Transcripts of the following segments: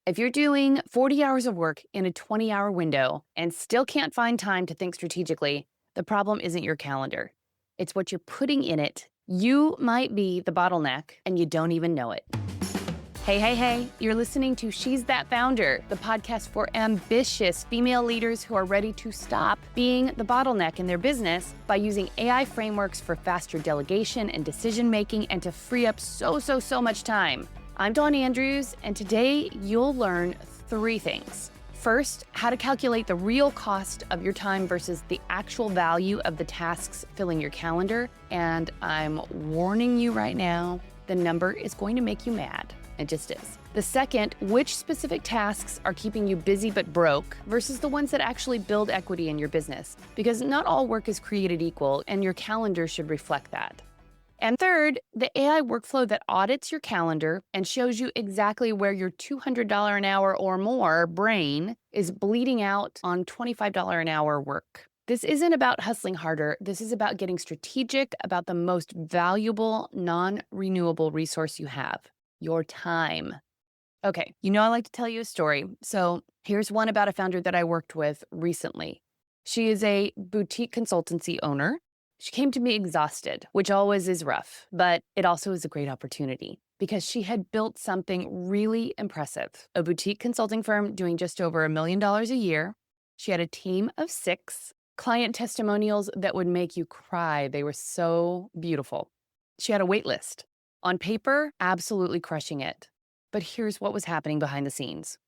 If you're doing 40 hours of work in a 20-hour window and still can't find time to think strategically, the problem isn't your calendar. It's what you're putting in it. You might be the bottleneck and you don't even know it. Hey, you're listening to She's That Founder, the podcast for ambitious female leaders who are ready to stop being the bottleneck in their business by using AI frameworks for faster delegation and decision-making and to free up so much time. I'm Dawn Andrews, and today you'll learn 3 things. First, how to calculate the real cost of your time versus the actual value of the tasks filling your calendar. And I'm warning you right now, the number is going to make you mad. It just is. The second, which specific tasks are keeping you busy but broke versus the ones that actually build equity in your business. Because not all work is created equal, and your calendar should reflect that. And third, the AI workflow that audits your calendar and shows you exactly where your $200 an hour or more brain is bleeding out on $25 an hour work. This isn't about hustling harder. This is about getting strategic about the most valuable, non-renewable resource you have, your time. Okay, I like to tell you a story. So here's one about a founder that I worked with recently. She is a boutique consultancy owner. She came to me exhausted, which always is rough, but it also is a great opportunity because she had built something really impressive. A boutique consulting firm doing just over $1 million a year. She had a team of 6, client testimonials that would make you cry. They were so beautiful. She had a wait list. On paper, absolutely crushing it. But here's what was happening behind the scenes.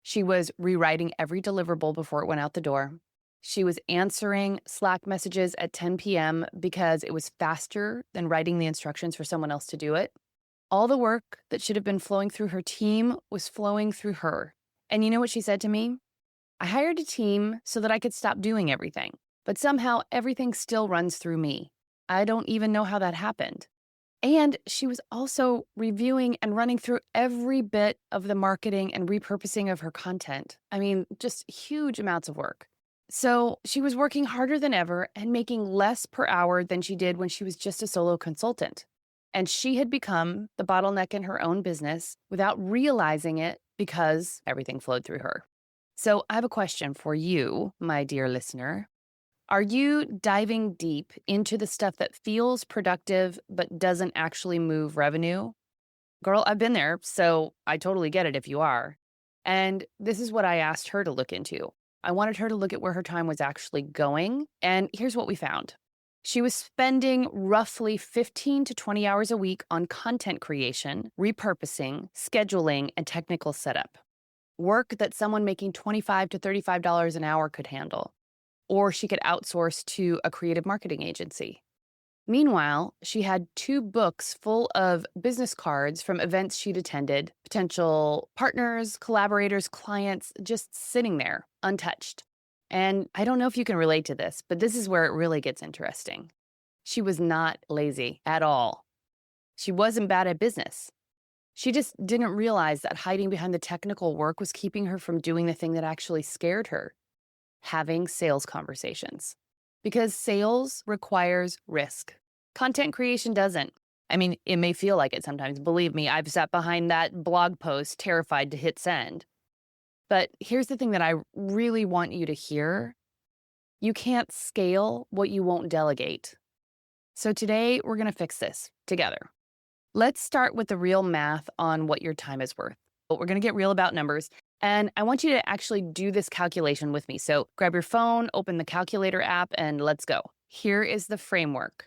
She was rewriting every deliverable before it went out the door. She was answering Slack messages at 10 p.m. because it was faster than writing the instructions for someone else to do it. All the work that should have been flowing through her team was flowing through her. And you know what she said to me? I hired a team so that I could stop doing everything, but somehow everything still runs through me. I don't even know how that happened. And she was also reviewing and running through every bit of the marketing and repurposing of her content. I mean, just huge amounts of work. So she was working harder than ever and making less per hour than she did when she was just a solo consultant. And she had become the bottleneck in her own business without realizing it because everything flowed through her. So I have a question for you, my dear listener. Are you diving deep into the stuff that feels productive but doesn't actually move revenue? Girl, I've been there, so I totally get it if you are. And this is what I asked her to look into. I wanted her to look at where her time was actually going, and here's what we found. She was spending roughly 15 to 20 hours a week on content creation, repurposing, scheduling, and technical setup. Work that someone making $25 to $35 an hour could handle, or she could outsource to a creative marketing agency. Meanwhile, she had 2 books full of business cards from events she'd attended, potential partners, collaborators, clients, just sitting there, untouched. And I don't know if you can relate to this, but this is where it really gets interesting. She was not lazy at all. She wasn't bad at business. She just didn't realize that hiding behind the technical work was keeping her from doing the thing that actually scared her, having sales conversations. Because sales requires risk. Content creation doesn't. I mean, it may feel like it sometimes. Believe me, I've sat behind that blog post terrified to hit send. But here's the thing that I really want you to hear. You can't scale what you won't delegate. So today, we're going to fix this together. Let's start with the real math on what your time is worth. We're going to get real about numbers. And I want you to actually do this calculation with me. So grab your phone, open the calculator app, and let's go. Here is the framework.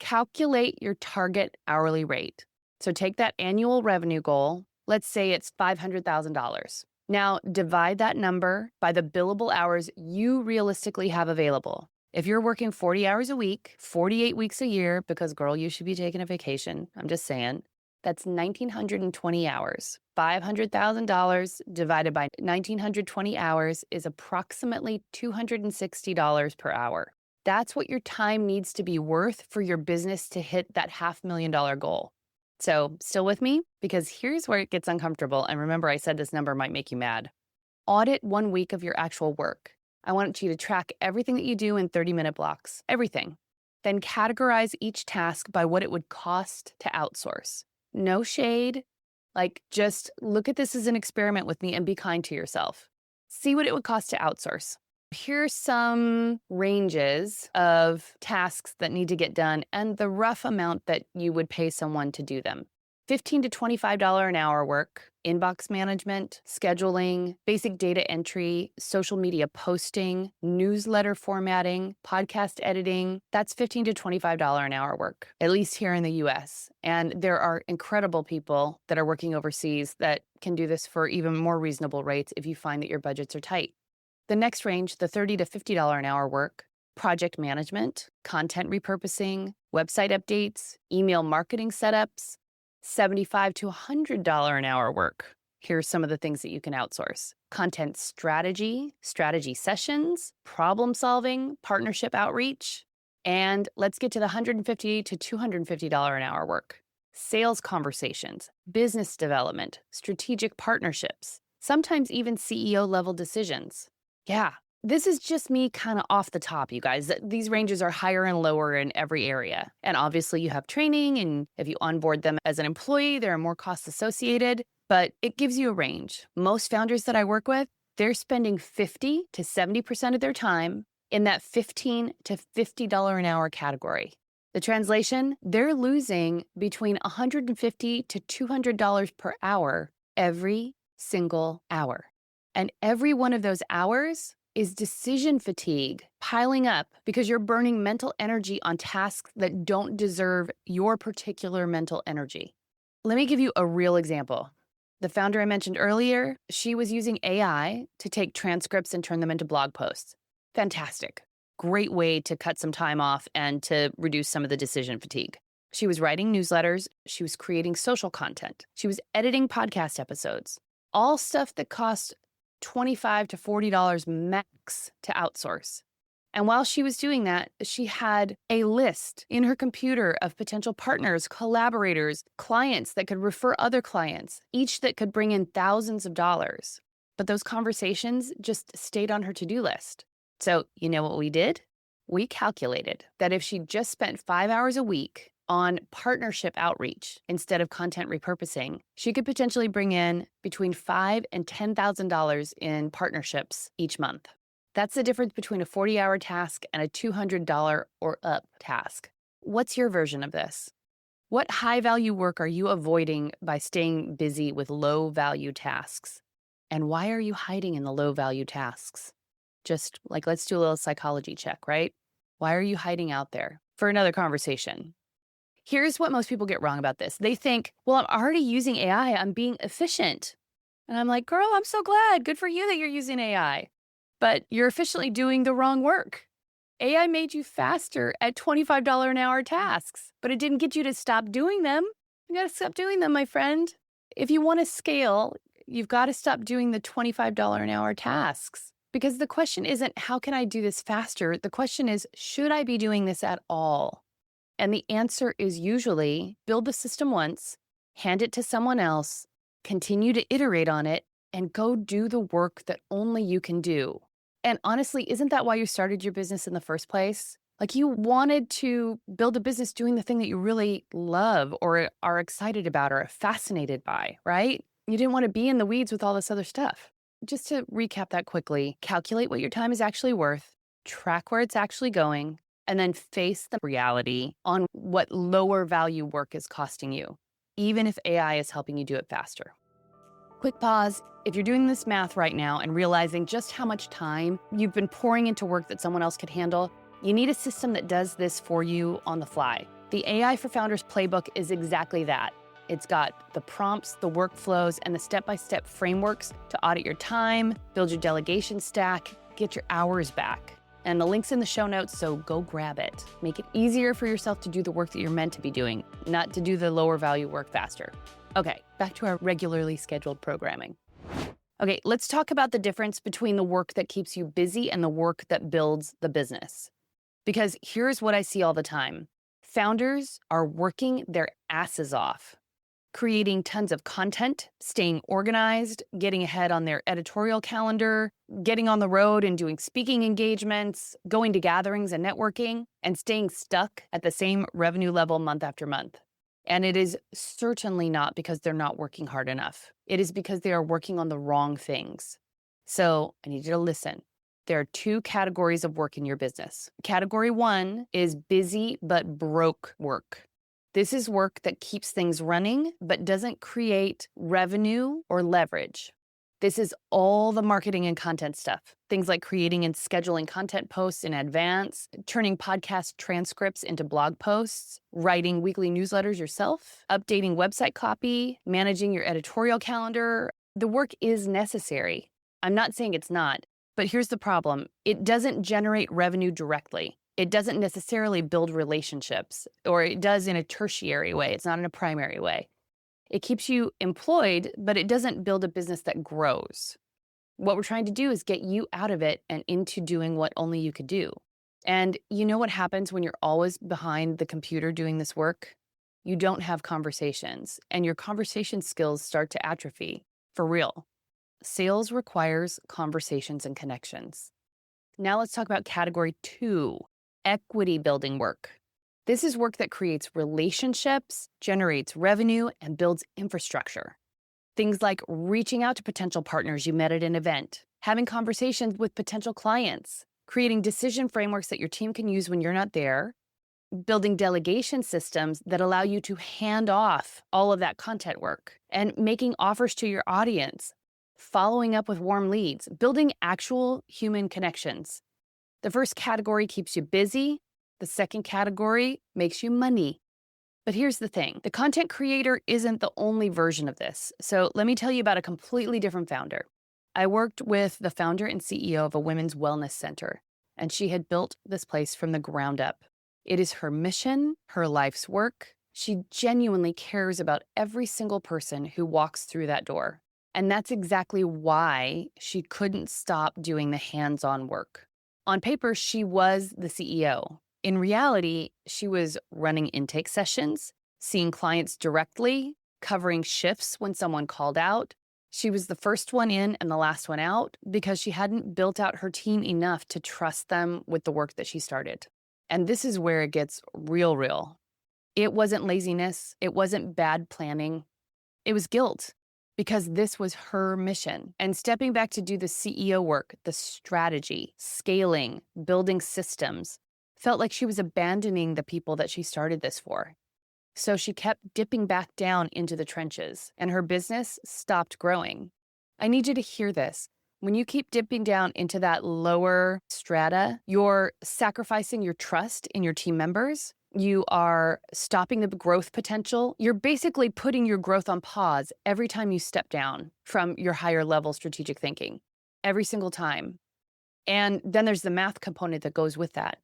Calculate your target hourly rate. So take that annual revenue goal. Let's say it's $500,000. Now divide that number by the billable hours you realistically have available. If you're working 40 hours a week, 48 weeks a year, because girl, you should be taking a vacation. I'm just saying. That's 1,920 hours. $500,000 divided by 1,920 hours is approximately $260 per hour. That's what your time needs to be worth for your business to hit that $500,000 goal. So still with me? Because here's where it gets uncomfortable. And remember, I said this number might make you mad. Audit 1 week of your actual work. I want you to track everything that you do in 30-minute blocks. Everything. Then categorize each task by what it would cost to outsource. No shade, Like, just look at this as an experiment with me and be kind to yourself. See what it would cost to outsource. Here's some ranges of tasks that need to get done and the rough amount that you would pay someone to do them. $15 to $25 an hour work, inbox management, scheduling, basic data entry, social media posting, newsletter formatting, podcast editing. That's $15 to $25 an hour work, at least here in the US. And there are incredible people that are working overseas that can do this for even more reasonable rates if you find that your budgets are tight. The next range, the $30 to $50 an hour work, project management, content repurposing, website updates, email marketing setups, $75 to $100 an hour work. Here's some of the things that you can outsource: content strategy, strategy sessions, problem solving, partnership outreach. And let's get to the $150 to $250 an hour work: sales conversations, business development, strategic partnerships, sometimes even CEO level decisions. Yeah, this is just me kind of off the top, you guys. These ranges are higher and lower in every area. And obviously you have training, and if you onboard them as an employee, there are more costs associated, but it gives you a range. Most founders that I work with, they're spending 50 to 70% of their time in that $15 to $50 an hour category. The translation, they're losing between $150 to $200 per hour every single hour. And every one of those hours is decision fatigue piling up because you're burning mental energy on tasks that don't deserve your particular mental energy. Let me give you a real example. The founder I mentioned earlier, she was using AI to take transcripts and turn them into blog posts. Fantastic. Great way to cut some time off and to reduce some of the decision fatigue. She was writing newsletters. She was creating social content. She was editing podcast episodes. All stuff that cost $25 to $40 max to outsource. And while she was doing that, she had a list in her computer of potential partners, collaborators, clients that could refer other clients, each that could bring in thousands of dollars. But those conversations just stayed on her to-do list. So you know what we did? We calculated that if she just spent 5 hours a week on partnership outreach instead of content repurposing, she could potentially bring in between $5,000 and $10,000 in partnerships each month. That's the difference between a 40-hour task and a $200 or up task. What's your version of this? What high-value work are you avoiding by staying busy with low-value tasks? And why are you hiding in the low-value tasks? Just like, let's do a little psychology check, right? Why are you hiding out there? For another conversation. Here's what most people get wrong about this. They think, well, I'm already using AI. I'm being efficient. And I'm like, girl, I'm so glad. Good for you that you're using AI. But you're efficiently doing the wrong work. AI made you faster at $25 an hour tasks, but it didn't get you to stop doing them. You got to stop doing them, my friend. If you want to scale, you've got to stop doing the $25 an hour tasks. Because the question isn't, how can I do this faster? The question is, should I be doing this at all? And the answer is usually build the system once, hand it to someone else, continue to iterate on it, and go do the work that only you can do. And honestly, isn't that why you started your business in the first place? Like, you wanted to build a business doing the thing that you really love or are excited about or are fascinated by, right? You didn't want to be in the weeds with all this other stuff. Just to recap that quickly, calculate what your time is actually worth, track where it's actually going, and then face the reality on what lower value work is costing you, even if AI is helping you do it faster. Quick pause. If you're doing this math right now and realizing just how much time you've been pouring into work that someone else could handle, you need a system that does this for you on the fly. The AI for Founders playbook is exactly that. It's got the prompts, the workflows, and the step-by-step frameworks to audit your time, build your delegation stack, get your hours back. And the link's in the show notes, so go grab it. Make it easier for yourself to do the work that you're meant to be doing, not to do the lower value work faster. Okay, back to our regularly scheduled programming. Okay, let's talk about the difference between the work that keeps you busy and the work that builds the business. Because here's what I see all the time. Founders are working their asses off, creating tons of content, staying organized, getting ahead on their editorial calendar, getting on the road and doing speaking engagements, going to gatherings and networking, and staying stuck at the same revenue level month after month. And it is certainly not because they're not working hard enough. It is because they are working on the wrong things. So I need you to listen. There are two categories of work in your business. Category one is busy but broke work. This is work that keeps things running but doesn't create revenue or leverage. This is all the marketing and content stuff. Things like creating and scheduling content posts in advance, turning podcast transcripts into blog posts, writing weekly newsletters yourself, updating website copy, managing your editorial calendar. The work is necessary. I'm not saying it's not, but here's the problem. It doesn't generate revenue directly. It doesn't necessarily build relationships, or it does in a tertiary way. It's not in a primary way. It keeps you employed, but it doesn't build a business that grows. What we're trying to do is get you out of it and into doing what only you could do. And you know what happens when you're always behind the computer doing this work? You don't have conversations, and your conversation skills start to atrophy. For real. Sales requires conversations and connections. Now let's talk about category two, equity building work. This is work that creates relationships, generates revenue, and builds infrastructure. Things like reaching out to potential partners you met at an event, having conversations with potential clients, creating decision frameworks that your team can use when you're not there, building delegation systems that allow you to hand off all of that content work, and making offers to your audience, following up with warm leads, building actual human connections. The first category keeps you busy. The second category makes you money. But here's the thing. The content creator isn't the only version of this. So let me tell you about a completely different founder. I worked with the founder and CEO of a women's wellness center, and she had built this place from the ground up. It is her mission, her life's work. She genuinely cares about every single person who walks through that door. And that's exactly why she couldn't stop doing the hands-on work. On paper, she was the CEO. In reality, she was running intake sessions, seeing clients directly, covering shifts when someone called out. She was the first one in and the last one out because she hadn't built out her team enough to trust them with the work that she started. And this is where it gets real. It wasn't laziness. It wasn't bad planning. It was guilt because this was her mission. And stepping back to do the CEO work, the strategy, scaling, building systems, felt like she was abandoning the people that she started this for. So she kept dipping back down into the trenches, and her business stopped growing. I need you to hear this. When you keep dipping down into that lower strata, you're sacrificing your trust in your team members. You are stopping the growth potential. You're basically putting your growth on pause every time you step down from your higher level strategic thinking. Every single time. And then there's the math component that goes with that.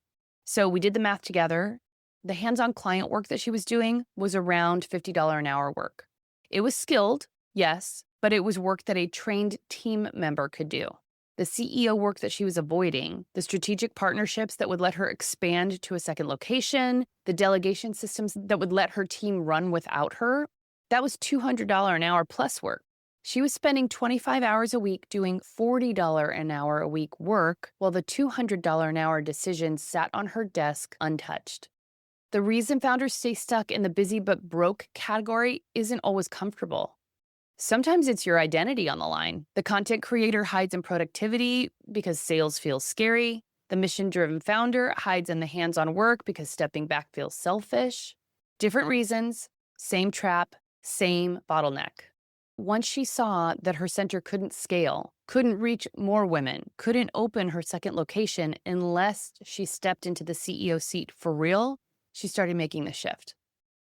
So we did the math together. The hands-on client work that she was doing was around $50 an hour work. It was skilled, yes, but it was work that a trained team member could do. The CEO work that she was avoiding, the strategic partnerships that would let her expand to a second location, the delegation systems that would let her team run without her, that was $200 an hour plus work. She was spending 25 hours a week doing $40 an hour a week work, while the $200 an hour decisions sat on her desk untouched. The reason founders stay stuck in the busy but broke category isn't always comfortable. Sometimes it's your identity on the line. The content creator hides in productivity because sales feels scary. The mission-driven founder hides in the hands-on work because stepping back feels selfish. Different reasons, same trap, same bottleneck. Once she saw that her center couldn't scale, couldn't reach more women, couldn't open her second location unless she stepped into the CEO seat for real, she started making the shift.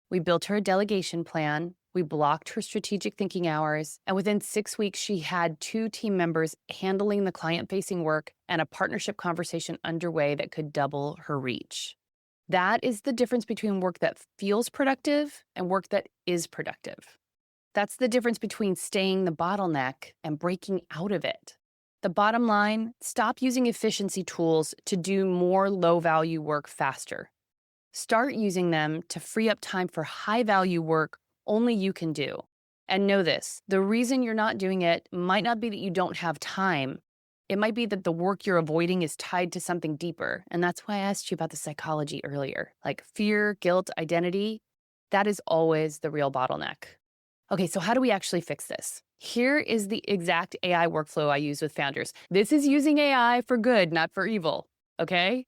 We built her a delegation plan, we blocked her strategic thinking hours, and within 6 weeks, she had 2 team members handling the client-facing work and a partnership conversation underway that could double her reach. That is the difference between work that feels productive and work that is productive. That's the difference between staying the bottleneck and breaking out of it. The bottom line, stop using efficiency tools to do more low-value work faster. Start using them to free up time for high-value work only you can do. And know this, the reason you're not doing it might not be that you don't have time. It might be that the work you're avoiding is tied to something deeper. And that's why I asked you about the psychology earlier, like fear, guilt, identity. That is always the real bottleneck. Okay, so how do we actually fix this? Here is the exact AI workflow I use with founders. This is using AI for good, not for evil, okay?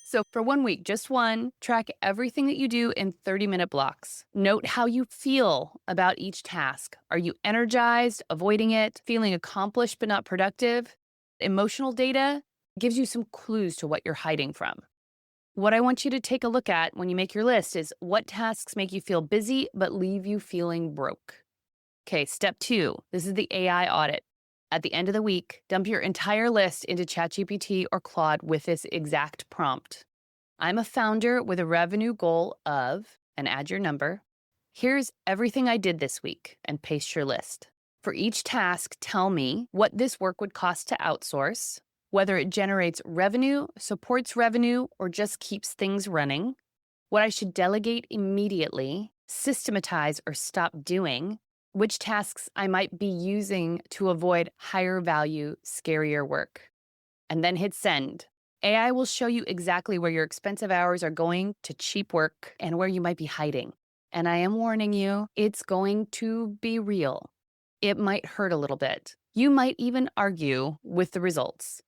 So for 1 week, just one, track everything that you do in 30-minute blocks. Note how you feel about each task. Are you energized, avoiding it, feeling accomplished but not productive? Emotional data gives you some clues to what you're hiding from. What I want you to take a look at when you make your list is what tasks make you feel busy but leave you feeling broke. Okay, step 2, this is the AI audit. At the end of the week, dump your entire list into ChatGPT or Claude with this exact prompt. I'm a founder with a revenue goal of, and add your number. Here's everything I did this week, and paste your list. For each task, tell me what this work would cost to outsource, whether it generates revenue, supports revenue, or just keeps things running, what I should delegate immediately, systematize or stop doing, which tasks I might be using to avoid higher value, scarier work. And then hit send. AI will show you exactly where your expensive hours are going to cheap work and where you might be hiding. And I am warning you, it's going to be real. It might hurt a little bit. You might even argue with the results.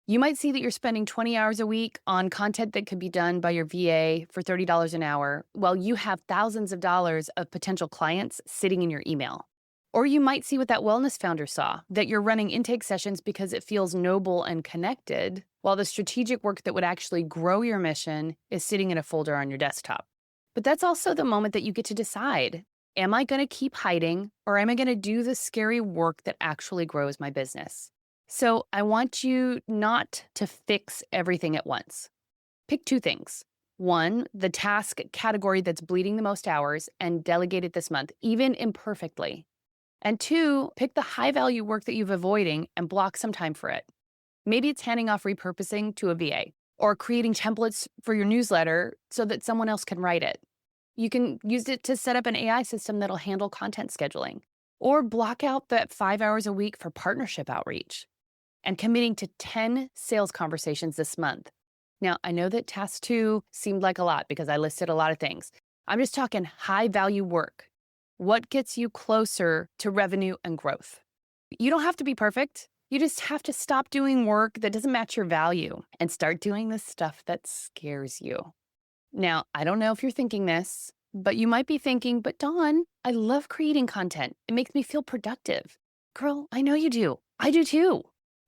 You might see that you're spending 20 hours a week on content that could be done by your VA for $30 an hour, while you have thousands of dollars of potential clients sitting in your email. Or you might see what that wellness founder saw, that you're running intake sessions because it feels noble and connected, while the strategic work that would actually grow your mission is sitting in a folder on your desktop. But that's also the moment that you get to decide, am I going to keep hiding, or am I going to do the scary work that actually grows my business? So I want you not to fix everything at once. Pick 2 things. 1, the task category that's bleeding the most hours and delegate it this month, even imperfectly. And 2, pick the high-value work that you've avoiding and block some time for it. Maybe it's handing off repurposing to a VA or creating templates for your newsletter so that someone else can write it. You can use it to set up an AI system that'll handle content scheduling, or block out that 5 hours a week for partnership outreach and committing to 10 sales conversations this month. Now, I know that task 2 seemed like a lot because I listed a lot of things. I'm just talking high-value work. What gets you closer to revenue and growth? You don't have to be perfect. You just have to stop doing work that doesn't match your value and start doing the stuff that scares you. Now, I don't know if you're thinking this, but you might be thinking, but Dawn, I love creating content. It makes me feel productive. Girl, I know you do. I do too.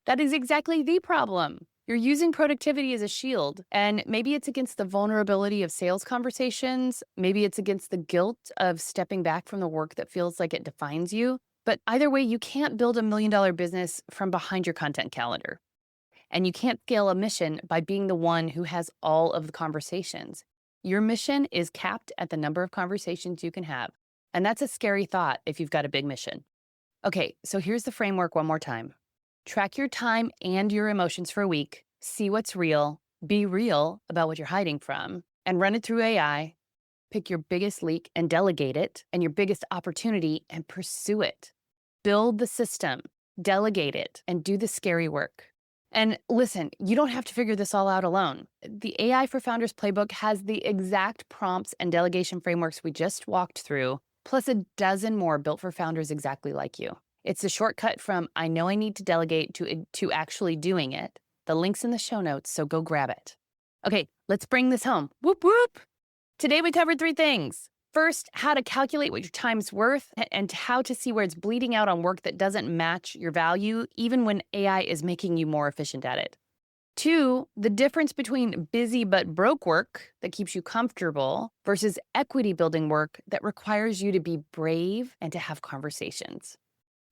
That is exactly the problem. You're using productivity as a shield, and maybe it's against the vulnerability of sales conversations. Maybe it's against the guilt of stepping back from the work that feels like it defines you. But either way, you can't build $1 million business from behind your content calendar. And you can't scale a mission by being the one who has all of the conversations. Your mission is capped at the number of conversations you can have. And that's a scary thought if you've got a big mission. Okay, so here's the framework one more time. Track your time and your emotions for a week, see what's real, be real about what you're hiding from, and run it through AI. Pick your biggest leak and delegate it, and your biggest opportunity and pursue it. Build the system, delegate it, and do the scary work. And listen, you don't have to figure this all out alone. The AI for Founders playbook has the exact prompts and delegation frameworks we just walked through, plus a dozen more built for founders exactly like you. It's a shortcut from I know I need to delegate to actually doing it. The link's in the show notes, so go grab it. Okay, let's bring this home. Whoop, whoop. Today we covered 3 things. First, how to calculate what your time's worth and how to see where it's bleeding out on work that doesn't match your value, even when AI is making you more efficient at it. 2, the difference between busy but broke work that keeps you comfortable versus equity building work that requires you to be brave and to have conversations.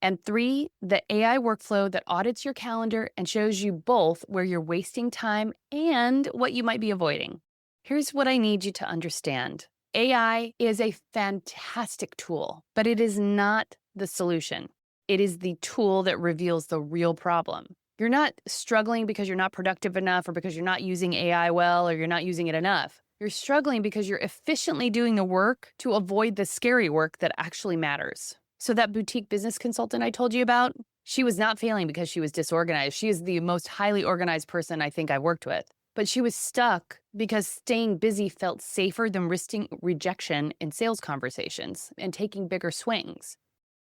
And 3, the AI workflow that audits your calendar and shows you both where you're wasting time and what you might be avoiding. Here's what I need you to understand. AI is a fantastic tool, but it is not the solution. It is the tool that reveals the real problem. You're not struggling because you're not productive enough or because you're not using AI well or you're not using it enough. You're struggling because you're efficiently doing the work to avoid the scary work that actually matters. So that boutique business consultant I told you about, she was not failing because she was disorganized. She is the most highly organized person I think I've worked with. But she was stuck because staying busy felt safer than risking rejection in sales conversations and taking bigger swings.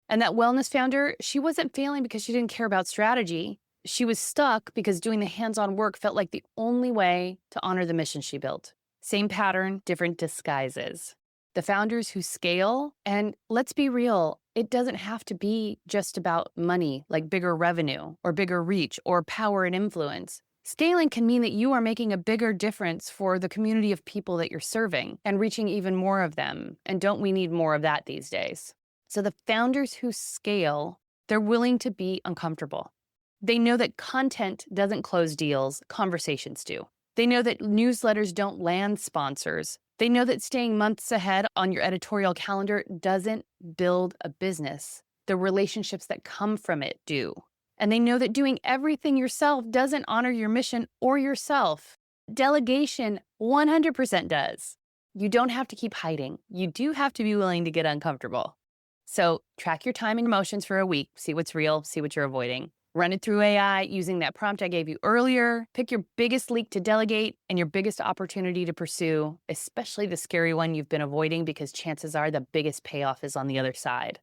And that wellness founder, she wasn't failing because she didn't care about strategy. She was stuck because doing the hands-on work felt like the only way to honor the mission she built. Same pattern, different disguises. The founders who scale, and let's be real, it doesn't have to be just about money, like bigger revenue or bigger reach or power and influence. Scaling can mean that you are making a bigger difference for the community of people that you're serving and reaching even more of them. And don't we need more of that these days? So the founders who scale, they're willing to be uncomfortable. They know that content doesn't close deals, conversations do. They know that newsletters don't land sponsors. They know that staying months ahead on your editorial calendar doesn't build a business. The relationships that come from it do. And they know that doing everything yourself doesn't honor your mission or yourself. Delegation 100% does. You don't have to keep hiding. You do have to be willing to get uncomfortable. So track your time and emotions for a week. See what's real, see what you're avoiding. Run it through AI using that prompt I gave you earlier. Pick your biggest leak to delegate and your biggest opportunity to pursue, especially the scary one you've been avoiding, because chances are the biggest payoff is on the other side.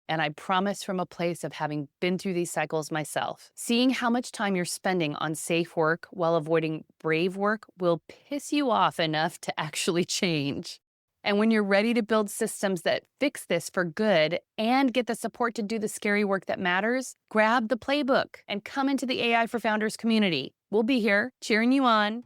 And I promise from a place of having been through these cycles myself, seeing how much time you're spending on safe work while avoiding brave work will piss you off enough to actually change. And when you're ready to build systems that fix this for good and get the support to do the scary work that matters, grab the playbook and come into the AI for Founders community. We'll be here cheering you on.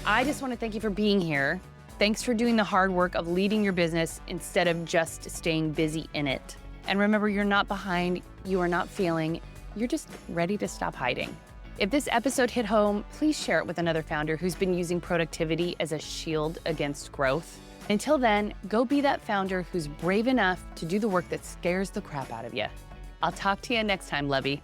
I just want to thank you for being here. Thanks for doing the hard work of leading your business instead of just staying busy in it. And remember, you're not behind, you are not failing, you're just ready to stop hiding. If this episode hit home, please share it with another founder who's been using productivity as a shield against growth. Until then, go be that founder who's brave enough to do the work that scares the crap out of you. I'll talk to you next time, lovey.